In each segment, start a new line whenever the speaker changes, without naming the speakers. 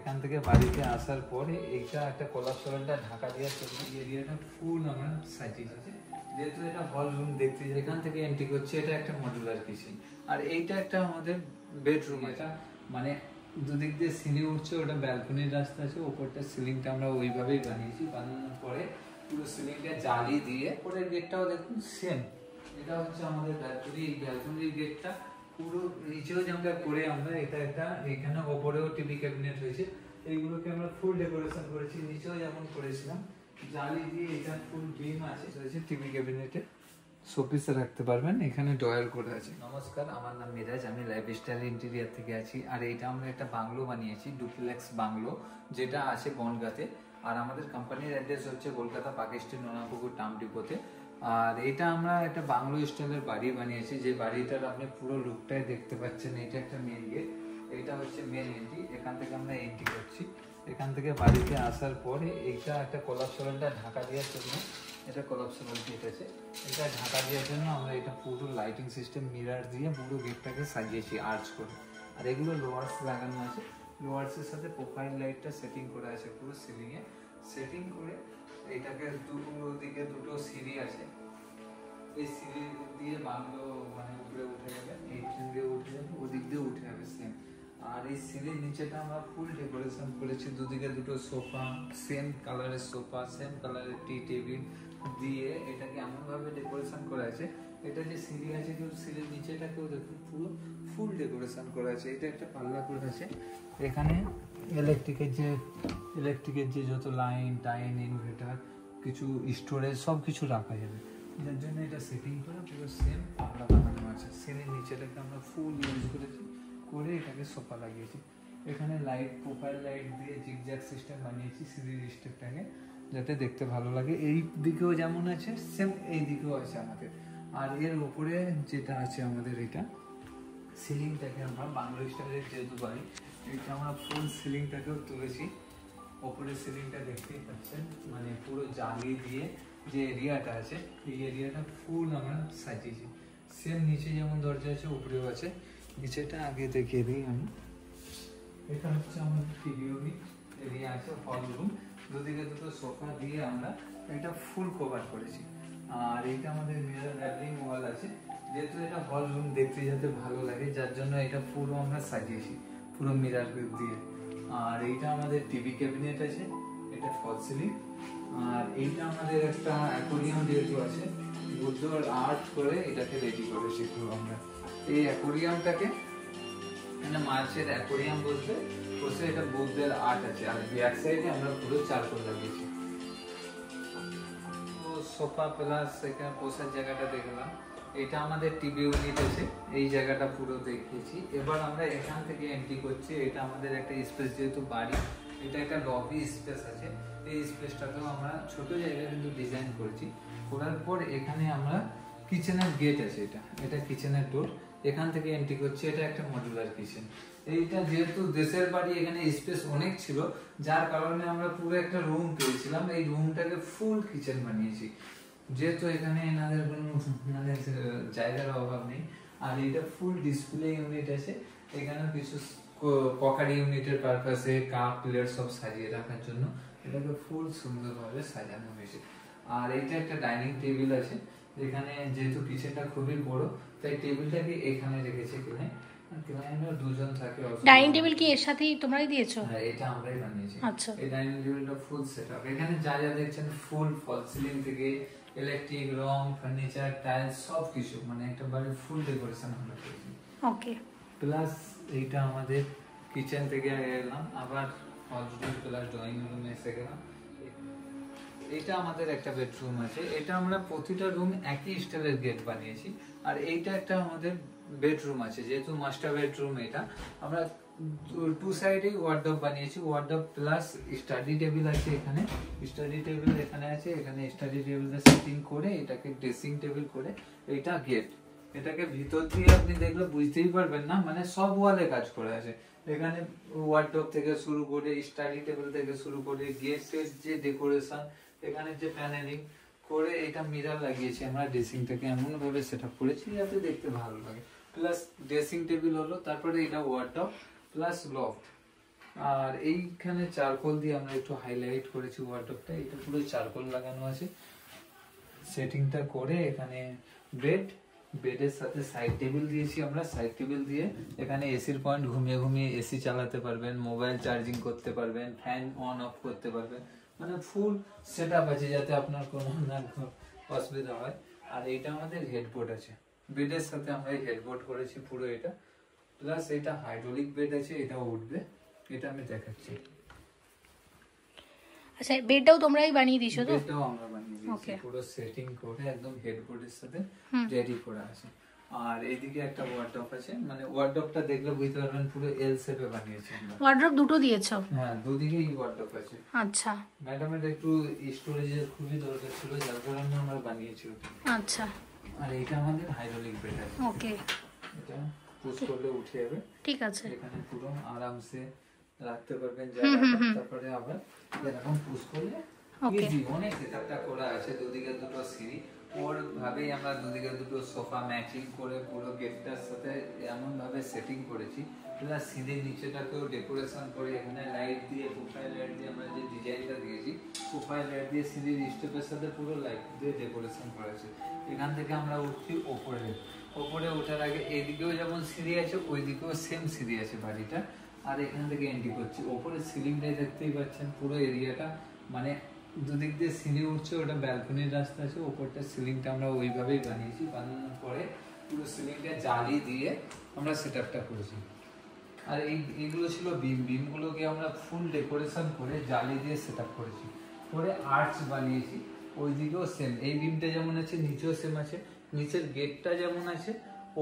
এখান থেকে বাড়িতে আসার পরে এইটা একটা কোলাপসেবলটা ঢাকা দেওয়ার জন্য এরিয়াটা ফুল আমরা সাজিয়েছি। যেহেতু এটা হল রুম দেখতে, এখান থেকে এন্ট্রি করছে, এটা একটা মডুলার কিচেন। আর এইটা একটা আমাদের বেডরুম। এটা মানে দুদিক দিয়ে সিঁড়ি উঠছে, ওটা ব্যালকনির রাস্তা আছে, ওপরটা সিলিংটা আমরা ওইভাবেই বানিয়েছি। বানানোর পরে পুরো সিলিংটা জালি দিয়ে, পরের গেটটাও দেখুন সেম। এটা হচ্ছে আমাদের ব্যালকনি। এই ব্যালকনির গেটটা পুরো নিচেও যেমন করে আমরা এটা একটা, এখানে ওপরেও টিভি ক্যাবিনেট হয়েছে, এইগুলোকে আমরা ফুল ডেকোরেশন করেছি। নিচেও যেমন করেছিলাম জালি দিয়ে, এটা ফুল বিম আছে টিভি ক্যাবিনেটে, শোপিসে রাখতে পারবেন। এখানে ডয়ার করে আছে। নমস্কার, আমার নাম মিরাজ, আমি লাইফস্টাইল ইন্টেরিয়ার থেকে আছি। আর এইটা আমরা একটা বাংলো বানিয়েছি, ডুপ্লেক্স বাংলো, যেটা আছে বনগাঁতে। আর আমাদের কোম্পানির অ্যাড্রেস হচ্ছে কলকাতা পাকিস্তান নোনাপুকুর টাউন ডিপোতে। আর এটা আমরা একটা বাংলো স্টাইলের বাড়ি বানিয়েছি, যে বাড়িটার আপনি পুরো লুকটাই দেখতে পাচ্ছেন। এটা একটা মেন গেট, এটা হচ্ছে মেন এন্ট্রি। এখান থেকে আমরা এন্ট্রি করছি। এখান থেকে বাড়িতে আসার পরে এইটা একটা কোলাপসেবলটা ঢাকা দেওয়ার জন্য, এটা কোলাপসেবল গেট আছে, এটা ঢাকা দেওয়ার জন্য আমরা এটা পুরো লাইটিং সিস্টেম মিরার দিয়ে পুরো গেটটাকে সাজিয়েছি আর্চ করে। আর এগুলো লোয়ার্স লাগানো আছে, লোয়ার্সের সাথে প্রোফাইল লাইটটা সেটিং করা আছে পুরো সিলিংয়ে। সেটিং করে এটাকে দিকে দুটো সিঁড়ি আছে, এই সিঁড়ি দিয়ে বাংলো মানে উপরে উঠে যাবে, এই দিয়ে উঠে যাবে, ওদিক দিয়ে উঠে যাবে সেম। আর এই সিঁড়ির নিচেটা আমরা ফুল ডেকোরেশন করেছি, দুদিকে দুটো সোফা, সেম কালারের সোফা, সেম কালারের টি টেবিল দিয়ে এটাকে এমনভাবে ডেকোরেশন করা আছে। এটা যে সিঁড়ি আছে, কেউ সিঁড়ির নিচেটাকেও দেখুন পুরো ফুল ডেকোরেশন করা আছে। এটা একটা পাল্লা করে আছে। এখানে ইলেকট্রিকের যে যত লাইন টাইন, ইনভার্টার, কিছু স্টোরেজ, সব কিছু রাখা যাবে। যার জন্য এটা সেটিং করে পুরো সেম পাল্লা বানানো আছে। সিঁড়ির নিচেটাকে আমরা ফুল ইউজ করেছি, করে এটাকে সোফা লাগিয়েছি। এখানে লাইট, প্রোফাইল লাইট দিয়ে জিগজ্যাগ সিস্টেম বানিয়েছি সিঁড়ির স্টেপটাকে, যাতে দেখতে ভালো লাগে। এই দিকেও যেমন আছে সেম এই দিকেও আছে আমাদের। আর এর উপরে যেটা আছে আমাদের, এটা সিলিংটাকে আমরা বাংলো স্টাইলের যেহেতু বাড়ি, এটা আমরা ফুল সিলিংটাকেও তুলেছি। ওপরের সিলিংটা দেখতেই পাচ্ছেন, মানে পুরো জালি দিয়ে যে এরিয়াটা আছে, এই এরিয়াটা ফুল আমরা সাজিয়েছি। সেম নিচে যেমন দরজা আছে উপরেও আছে। নিচেটা আগে দেখিয়ে দিই আমি। এটা হচ্ছে আমাদের টিভি এরিয়া আছে, হল রুম, দুদিকে দুটো সোফা দিয়ে আমরা এটা ফুল কভার করেছি। আর এইটা আমাদের মিরর র্যাপিং ওয়াল আছে, যেহেতু এটা হল রুম দেখতে যাতে ভালো লাগে, যার জন্য এটা পুরো আমরা সাজিয়েছি পুরো মিরর দিয়ে। আর এইটা আমাদের টিভি ক্যাবিনেট আছে, এটা ফল সিলিং। আর এইটা আমাদের একটা অ্যাকোয়ারিয়াম যেহেতু আছে, বুদ্ধর আর্ট করে এটাকে রেডি করেছি পুরো আমরা। এই অ্যাকোয়ারিয়ামটাকে মানে মাছের অ্যাকোয়ারিয়াম বলতে বসে, এটা বুদ্ধের আর্ট আছে। আর ব্যাক সাইডে আমরা পুরো চারকোল লাগিয়েছি। তো সোফা প্লাস এখানে বসার জায়গাটা দেখলাম। এটা আমাদের টিভি ইউনিট আছে, এই জায়গাটা পুরো দেখিয়েছি। এবার আমরা এখান থেকে এন্ট্রি করছি। এটা আমাদের একটা স্পেস, যেহেতু বাড়ি, এটা একটা লবি স্পেস আছে। এই স্পেসটাকেও আমরা ছোট জায়গায় কিন্তু ডিজাইন করছি। করার পর এখানে আমরা কিচেনের গেট আছে, এটা কিচেনের ডোর, এখান থেকে এন্ট্রি করছি। এটা একটা মডুলার কিচেন। এইটা যেহেতু দেশের বাড়ি, এখানে স্পেস অনেক ছিল, যার কারণে আমরা পুরো একটা রুম পেয়েছিলাম। এই রুমটাকে ফুল কিচেন বানিয়েছি, যেহেতু এখানে এনাদের কোনো মানে জায়গার অভাব নেই। আর এটা ফুল ডিসপ্লে ইউনিট আছে, এখানে কিছু পকারি ইউনিটের পারপাসে কাপ প্লেট সব সাজিয়ে রাখার জন্য এটাকে ফুল সুন্দরভাবে সাজানো হয়েছে। আর এইটা একটা ডাইনিং টেবিল আছে, যেখানে যেহেতু কিচেনটা খুবই বড়, তাই টেবিলটাকে এখানে রেখেছি। ক্লায়েন্টরা দুজন থাকে।
ডাইনিং টেবিল কি এর সাথেই তোমরাই দিয়েছো?
হ্যাঁ, এটা আমরাই বানিয়েছি।
আচ্ছা,
এই ডাইনিং টেবিলটা ফুল সেটআপ। এখানে যা যা দেখছেন ফুল ফল সিলিং থেকে ইলেকট্রিক, রং, ফার্নিচার, টাইলস সব কিছু, মানে একটা বাড়ির ফুল ডেকোরেশন আমরা করেছি।
ওকে।
প্লাস এইটা আমাদের কিচেন থেকে এলাম, আবার হল রুম প্লাস ড্রয়িং রুমে এসে গেলাম। এটা আমাদের একটা বেডরুম আছে, এটা আমরা প্রতিটা রুম একই স্টাইলের গেট বানিয়েছি। আর এইটা একটা আমাদের বেডরুম আছে, যেহেতু মাস্টার বেডরুম, এটা আমরা টু সাইডে ওয়ার্ডরোব বানিয়েছি। ওয়ার্ডরোব প্লাস স্টাডি টেবিল আছে, এখানে স্টাডি টেবিল এখানে আছে, এখানে স্টাডি টেবিলটা সেটিং করে এটাকে ড্রেসিং টেবিল করে, এটা গেট। এটাকে ভিতর দিয়ে আপনি দেখলে বুঝতেই পারবেন না, মানে সব ওয়ালে কাজ করা আছে। এখানে ওয়ার্ডরোব থেকে শুরু করে, স্টাডি টেবিল থেকে শুরু করে, গেটের যে ডেকোরেশন, এখানে যে প্যানেলিং করে, এটা মিরর লাগিয়েছি আমরা। ড্রেসিংটাকে এমন ভাবে সেটআপ করেছি যাতে দেখতে ভালো লাগে। প্লাস ড্রেসিং টেবিল হলো, তারপরে এটা ওয়ার্ডরোব প্লাস লফট। আর এইখানে চারকোল দিয়ে আমরা একটু হাইলাইট করেছি ওয়ার্ডরোবটা, এটা পুরো চারকোল লাগানো আছে। সেটিংটা করে এখানে বেডের সাথে সাইড টেবিল দিয়েছি আমরা। সাইড টেবিল দিয়ে এখানে এসির পয়েন্ট, ঘুমিয়ে ঘুমিয়ে এসি চালাতে পারবেন, মোবাইল চার্জিং করতে পারবেন, ফ্যান অন অফ করতে পারবেন, মানে ফুল সেটআপ আছে যাতে আপনার কোনো না অসুবিধা হয়। আর এইটা আমাদের হেডবোর্ড আছে, বেডের সাথে আমরা হেডবোর্ড করেছি পুরো এটা। প্লাস এটা হাইড্রোলিক বেড আছে, এটাও উঠবে, এটা আমি দেখাচ্ছি।
আচ্ছা, বেডটাও তোমরাই বানিয়ে দিয়েছো তো?
বেডটাও আমরা বানিয়ে দিয়েছি, পুরো সেটিং করে একদম হেডবোর্ডের সাথে রেডি করা আছে। আর এইদিকে একটা ওয়ার্ডরোব আছে, মানে ওয়ার্ডরোবটা দেখলে বুঝতে পারবেন পুরো এল শেপে বানিয়েছি আমরা।
ওয়ার্ডরোব দুটো দিয়েছো?
হ্যাঁ, দুদিকেই ওয়ার্ডরোব আছে।
আচ্ছা।
ম্যাডামের একটু স্টোরেজের খুবই দরকার ছিল, যার কারণে আমরা বানিয়েছি ওটা।
আচ্ছা।
আর এটা আমাদের হাইড্রোলিক বেড আছে।
ওকে।
এটা পুশ করলে উঠে যাবে।
ঠিক আছে।
এখানে পুরো আরামসে রাখতে পারবেন জায়গাটা। তারপরে আবার এরকম পুশ করলে ইজি, অনেক সেটআপটা করা আছে। দুদিকে দুটো সিঁড়ি, ওর ভাবেই আমরা দুদিকে দুটো সোফা ম্যাচিং করে পুরো গেটটার সাথে এমন ভাবে সেটিং করেছি। প্লাস সিঁড়ির নিচেটাকেও ডেকোরেশন করে এখানে লাইট দিয়ে, প্রোফাইল লাইট দিয়ে আমরা যে ডিজাইনটা দিয়েছি, প্রোফাইল লাইট দিয়ে সিঁড়ির স্টেপের সাথে পুরো লাইট দিয়ে ডেকোরেশন করা আছে। এখান থেকে আমরা উঠছি ওপরে ওঠার আগে এইদিকেও যেমন সিঁড়ি আছে, ওইদিকেও সেম সিঁড়ি আছে বাড়িটা। আর এখান থেকে এন্ট্রি করছি, ওপরে সিলিংটাই দেখতেই পাচ্ছেন পুরো এরিয়াটা, মানে দুদিক দিয়ে সিঁড়ি উঠছে, ওটা ব্যালকনির রাস্তা আছে। ওপরটা সিলিংটা আমরা ওইভাবেই বানিয়েছি, বানানোর পরে পুরো সিলিংটা জালি দিয়ে আমরা সেটআপটা করেছি। আর এইগুলো ছিল বিমগুলোকে আমরা ফুল ডেকোরেশন করে জালি দিয়ে সেটআপ করেছি, করে আর্চ বানিয়েছি। ওইদিকেও সেম, এই বিমটা যেমন আছে নিচেও সেম আছে, নিচের গেটটা যেমন আছে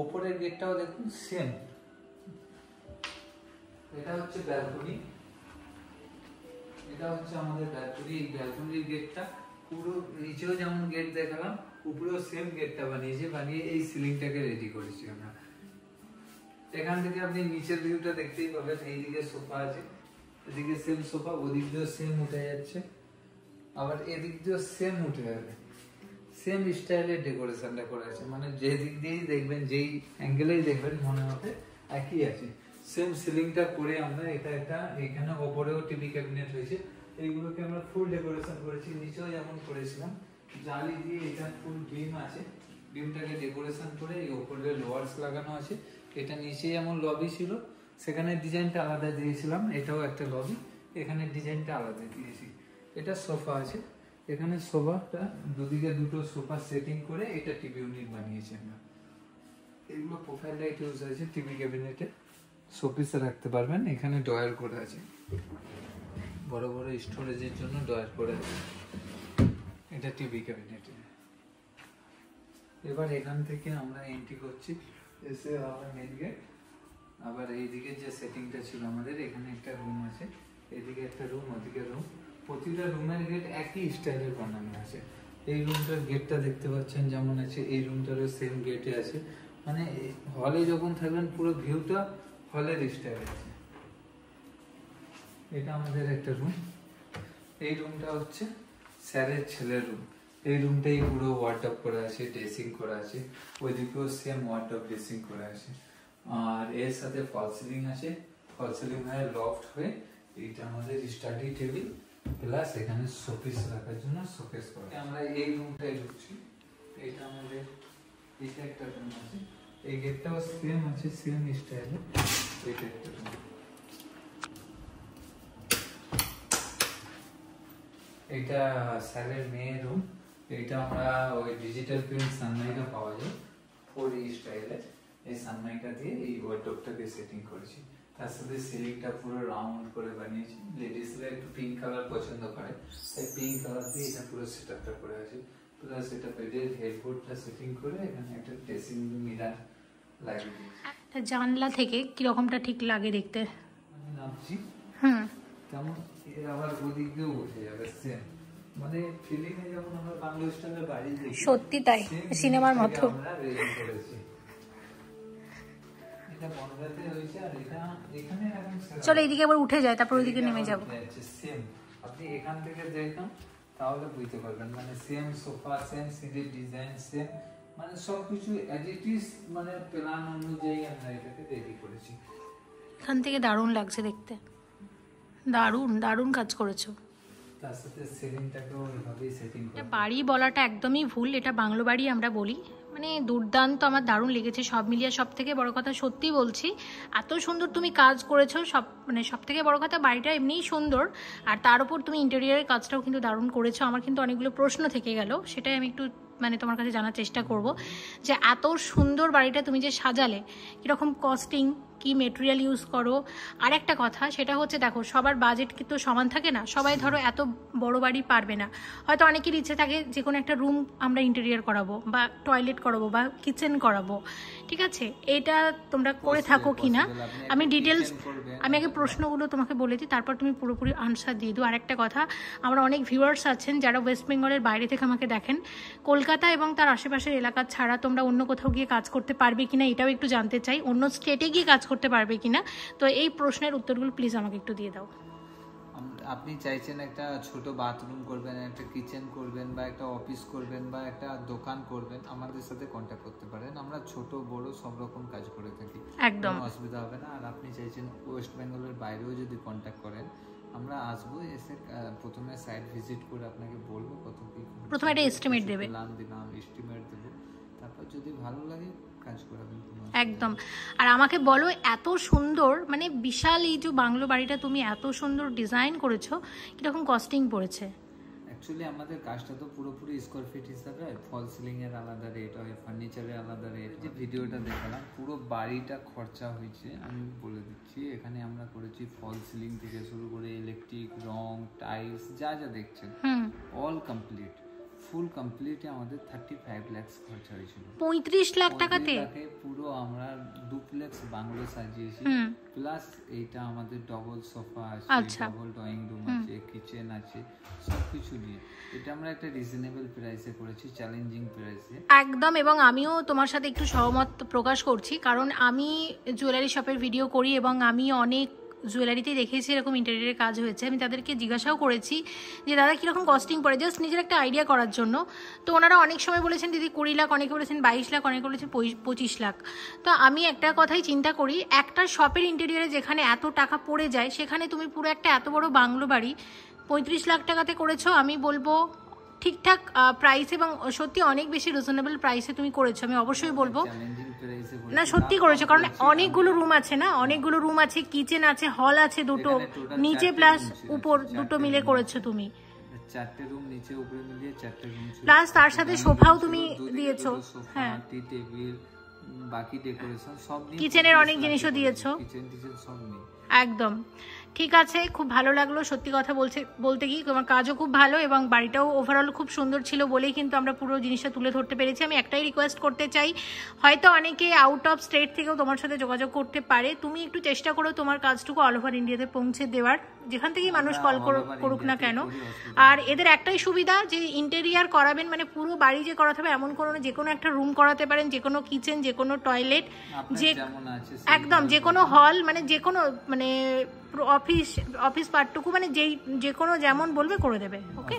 ওপরের গেটটাও দেখুন সেম। এটা হচ্ছে ব্যালকনি, এটা হচ্ছে আমাদের ব্যালকনি। এই ব্যালকনির গেটটা পুরো নিচেও যেমন গেট দেখালাম, উপরেও সেম গেটটা বানিয়েছি, বানিয়ে এই সিলিংটাকে রেডি করেছি আমরা। এখান থেকে আপনি নিচের ভিউটা দেখতেই পাবেন, এইদিকে সোফা আছে, এদিকে সেম সোফা, ওদিক দিয়েও সেম উঠে যাচ্ছে, আবার এদিক দিয়েও সেম উঠে যাবে। সেম স্টাইলের ডেকোরেশনটা করা আছে, মানে যে দিক দিয়েই দেখবেন, যেই অ্যাঙ্গেলেই দেখবেন মনে হবে একই আছে। সেম সিলিংটা করে আমরা এটা একটা, এখানে ওপরেও টিভি ক্যাবিনেট হয়েছে, এইগুলোকে আমরা ফুল ডেকোরেশন করেছি। নিচেও যেমন করেছিলাম জালি দিয়ে, এটা ফুল বিম আছে, বিমটাকে ডেকোরেশন করে এই ওপরে লোয়ার্স লাগানো আছে। এটা নিচে যেমন লবি ছিল, সেখানে ডিজাইনটা আলাদা দিয়েছিলাম, এটাও একটা লবি, এখানে ডিজাইনটা আলাদা দিয়েছি। এটা সোফা আছে, এখানে সোফাটা দুদিকে দুটো সোফা সেটিং করে এটা টিভি ইউনিট বানিয়েছি আমরা। এগুলো প্রোফাইল লাইট ইউজ আছে, টিভি ক্যাবিনেটে শোপিসে রাখতে পারবেন। এখানে ডয়ার করে আছে, বড় বড় স্টোরেজের জন্য ডয়ার করে আছে, এটা টিভি ক্যাবিনেটে। এবার এখান থেকে আমরা এন্ট্রি করছি, এসে আবার মেন গেট। আবার এইদিকে যে সেটিংটা ছিল আমাদের, এখানে একটা রুম আছে, এদিকে একটা রুম, ওদিকে রুম, প্রতিটা রুমের গেট একই স্টাইলের বানানো আছে। এই রুমটার গেটটা দেখতে পাচ্ছেন যেমন আছে, এই রুমটারও সেম গেটে আছে, মানে হলে যখন থাকবেন পুরো ভিউটা হলের স্টাইল আছে। এটা আমাদের একটা রুম, এই রুমটা হচ্ছে স্যারের ছেলের রুম। এই রুমটাই পুরো ওয়ার্ডরোব করা আছে, ড্রেসিং করা আছে, ওইদিকেও সেম ওয়ার্ডরোব ড্রেসিং করা আছে। আর এর সাথে ফল সিলিং আছে, ফল সিলিং হয়ে লফট হয়ে এইটা আমাদের স্টাডি টেবিল, প্লাস এখানে শোপিস রাখার জন্য শোকেস করা। আমরা এই রুমটাই ঢুকছি, এটা আমাদের, এটা একটা রুম আছে, এই গেটটাও সেম আছে, সেম স্টাইলে। এটা একটা রুম, এটা স্যারের মেয়ের রুম। এটা আমরা ওই ডিজিটাল প্রিন্ট সানমাইকা পাওয়া যায় 4D স্টাইলে, এই সানমাইকা দিয়ে এই ওয়ার্ডরোবটাকে সেটিং করেছি। তার সাথে সিলিংটা পুরো রাউন্ড করে বানিয়েছি, লেডিসরা একটু পিঙ্ক কালার পছন্দ করে, তাই পিঙ্ক কালার দিয়ে এটা পুরো সেটআপটা করে আছে। প্লাস এটা বেডের হেডবোর্ডটা সেটিং করে এখানে একটা ড্রেসিং মিরার লাগিয়ে দিয়েছি।
একটা জানলা থেকে কিরকমটা ঠিক লাগে দেখতে?
আমি নামছি, তেমন আবার ওদিক দিয়েও উঠে যাবে সেম, মানে ফিলিং এ যেমন আমরা বাংলা স্টাইলের বাড়ি দেখি,
সত্যি তাই, সিনেমার মতো
আমরা রেডি করেছি। এটা বনগাঁতে হয়েছে, আর এটা এখানে এখন
চলো এইদিকে আবার উঠে যায়, তারপর ওইদিকে নেমে যাব।
সেম আপনি এখান থেকে দেখুন তাহলে বুঝতে পারবেন, মানে সেম সোফা, সেম সিটের ডিজাইন, সেম মানে সবকিছু অ্যাজ ইট ইজ, মানে প্ল্যান অনুযায়ী আমরা এটাকে রেডি করেছি।
এখান থেকে দারুণ লাগছে দেখতে। দারুণ দারুণ কাজ করেছো।
তার সাথে সিলিংটাকেও এভাবেই সেটিং করে।
এটা বাড়ি বলাটা একদমই ভুল, এটা বাংলো বাড়ি আমরা বলি। মানে দুর্দান্ত, আমার দারুণ লেগেছে সব মিলিয়ে। সব থেকে বড় কথা সত্যি বলছি, এত সুন্দর তুমি কাজ করেছো। সব থেকে বড় কথা বাড়িটা এমনিই সুন্দর, আর তার উপর তুমি ইন্টেরিয়ারের কাজটাও কিন্তু দারুণ করেছো। আমার কিন্তু অনেকগুলো প্রশ্ন থেকে গেল, সেটাই আমি একটু তোমার কাছে জানার চেষ্টা করব যে এত সুন্দর বাড়িটা তুমি যে সাজালে, কীরকম কস্টিং, কি মেটেরিয়াল ইউজ করো। আর একটা কথা সেটা হচ্ছে, দেখো সবার বাজেট কিন্তু সমান থাকে না, সবাই ধরো এত বড় বাড়ি পারবে না। হয়তো অনেকের ইচ্ছে থাকে যে কোনো একটা রুম আমরা ইন্টেরিয়ার করাবো, বা টয়লেট করাবো, বা কিচেন করাবো, ঠিক আছে? এটা তোমরা করে থাকো কি না আমি ডিটেলস, আমি আগে প্রশ্নগুলো তোমাকে বলে দিই, তারপর তুমি পুরোপুরি আনসার দিয়ে দিও। আর একটা কথা, আমার অনেক ভিউয়ার্স আছেন যারা ওয়েস্ট বেঙ্গলের বাইরে থেকে আমাকে দেখেন, কলকাতা এবং তার আশেপাশের এলাকা ছাড়া তোমরা অন্য কোথাও গিয়ে কাজ করতে পারবে কিনা এটাও একটু জানতে চাই, অন্য স্টেটে গিয়ে কাজ করতে পারবে কিনা। তো এই প্রশ্নের উত্তরগুলো প্লিজ আমাকে একটু দিয়ে দাও।
আপনি চাইছেন একটা ছোট বাথরুম করবেন, একটা কিচেন করবেন, বা একটা অফিস করবেন, বা একটা দোকান করবেন, আমাদের সাথে কন্ট্যাক্ট করতে পারেন। আমরা ছোট বড় সব রকম কাজ করে থাকি,
একদম
অসুবিধা হবে না। আর আপনি চাইছেন ওয়েস্ট বেঙ্গলের বাইরেও যদি কন্ট্যাক্ট করেন, আমরা আসবো, এসে প্রথমে সাইট ভিজিট করে আপনাকে বলবো কত কি,
প্রথমে একটা এস্টিমেট দেবে,
প্ল্যান দিলাম, এস্টিমেট দেবো, তারপর যদি ভালো লাগে কাজ করাবেন।
একদম। আর আমাকে বলো, এত সুন্দর মানে বিশাল এই যে বাংলো বাড়িটা তুমি এত সুন্দর ডিজাইন করেছো, কিরকম কস্টিং পড়েছে?
অ্যাকচুয়ালি আমাদের কাজটা তো পুরোপুরি স্কোয়ার ফিট হিসাবে, ফল সিলিং এর আলাদা রেট হয়, ফার্নিচারের আলাদা রেট। যে ভিডিওটা দেখালাম পুরো বাড়িটা খরচা হয়েছে আমি বলে দিচ্ছি। এখানে আমরা করেছি ফল সিলিং থেকে শুরু করে ইলেকট্রিক, রং, টাইলস, যা যা দেখছেন অল কমপ্লিট, ফুল কমপ্লিটে আমাদের 35 লাখ খরচা হয়েছিল।
35 লাখ টাকাতে
পুরো আমরা ডুপ্লেক্স বাংলো সাজিয়েছি, প্লাস এইটা আমাদের ডবল সোফা আছে, ডবল ড্রয়িং রুম আছে, কিচেন আছে, সবকিছু নিয়ে এটা আমরা একটা রিজনেবল প্রাইসে করেছি, চ্যালেঞ্জিং প্রাইসে
একদম। এবং আমিও তোমার সাথে একটু সহমত প্রকাশ করছি, কারণ আমি জুয়েলারি শপের ভিডিও করি এবং আমি অনেক জুয়েলারিতে দেখেছি এরকম ইন্টেরিয়ারের কাজ হয়েছে। আমি তাদেরকে জিজ্ঞাসাও করেছি যে দাদা কীরকম কস্টিং পড়ে, জাস্ট নিজের একটা আইডিয়া করার জন্য। তো ওনারা অনেক সময় বলেছেন দিদি 20 লাখ, অনেকে বলেছেন 22 লাখ, অনেকে বলেছেন 25 লাখ। তো আমি একটা কথাই চিন্তা করি, একটা শপের ইন্টেরিয়ারে যেখানে এত টাকা পড়ে যায়, সেখানে তুমি পুরো একটা এত বড় বাংলো বাড়ি 35 লাখ টাকাতে করেছো। আমি বলবো ঠিকঠাক প্রাইস, এবং সত্যি অনেক বেশি রিজনেবল প্রাইসে তুমি করেছো, আমি অবশ্যই বলবো। না সত্যি করেছো, কারণ অনেকগুলো রুম আছে না, অনেকগুলো রুম আছে, কিচেন আছে, হল আছে দুটো, নিচে প্লাস উপর দুটো মিলে করেছো তুমি,
4টে রুম নিচে উপরে মিলিয়ে 4টে রুম,
প্লাস তার সাথে সোফাও তুমি দিয়েছো। হ্যাঁ,
টি টেবিল, বাকি ডেকোরেশন সব নিয়ে,
কিচেনের অনেক জিনিসও দিয়েছো,
কিচেন সব নিয়ে।
একদম ঠিক আছে। খুব ভালো লাগলো সত্যি কথা বলতে কি, তোমার কাজও খুব ভালো এবং বাড়িটাও ওভারঅল খুব সুন্দর ছিল বলেই কিন্তু আমরা পুরো জিনিসটা তুলে ধরতে পেরেছি। আমি একটাই রিকোয়েস্ট করতে চাই, হয়তো অনেকে আউট অফ স্টেট থেকেও তোমার সাথে যোগাযোগ করতে পারে, তুমি একটু চেষ্টা করো তোমার কাজটুকু অল ওভার ইন্ডিয়াতে পৌঁছে দেওয়ার, যেখান থেকেই মানুষ কল করুক না কেন। আর এদের একটাই সুবিধা যে ইন্টেরিয়ার করাবেন মানে পুরো বাড়ি যে করাতে হবে এমন কোনো, যে কোনো একটা রুম করাতে পারেন, যে কোনো কিচেন, যে কোনো টয়লেট, যে একদম যে কোনো হল, মানে যে কোনো মানে অফিস পার্টটুকু, মানে যে কোনো যেমন বলবে করে দেবে। ওকে,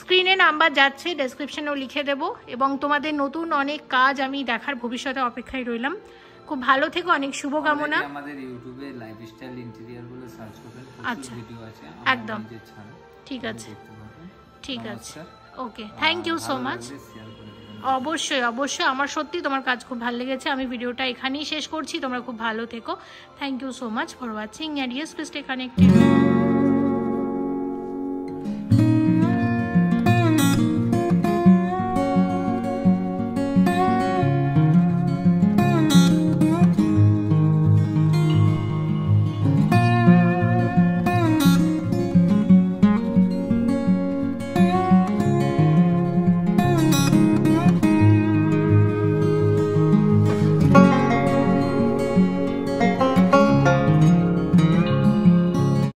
স্ক্রিনে নাম্বার যাচ্ছে, ডেসক্রিপশনেও লিখে দেব, এবং তোমাদের নতুন অনেক কাজ আমি দেখার ভবিষ্যতে অপেক্ষায় রইলাম। খুব ভালো থেকো, অনেক শুভকামনা।
আমাদের ইউটিউবে লাইফস্টাইল ইন্টেরিয়র বলে সার্চ করবেন,
আচ্ছা
ভিডিও আছে
একদম, ঠিক আছে ঠিক আছে, ওকে, থ্যাংক ইউ সো মাচ। অবশ্যই অবশ্যই, আমার সত্যি তোমার কাজ খুব ভালো লেগেছে। আমি ভিডিওটা এখানেই শেষ করছি, তোমরা খুব ভালো থেকো। Thank you so much for watching, and yes please stay connected.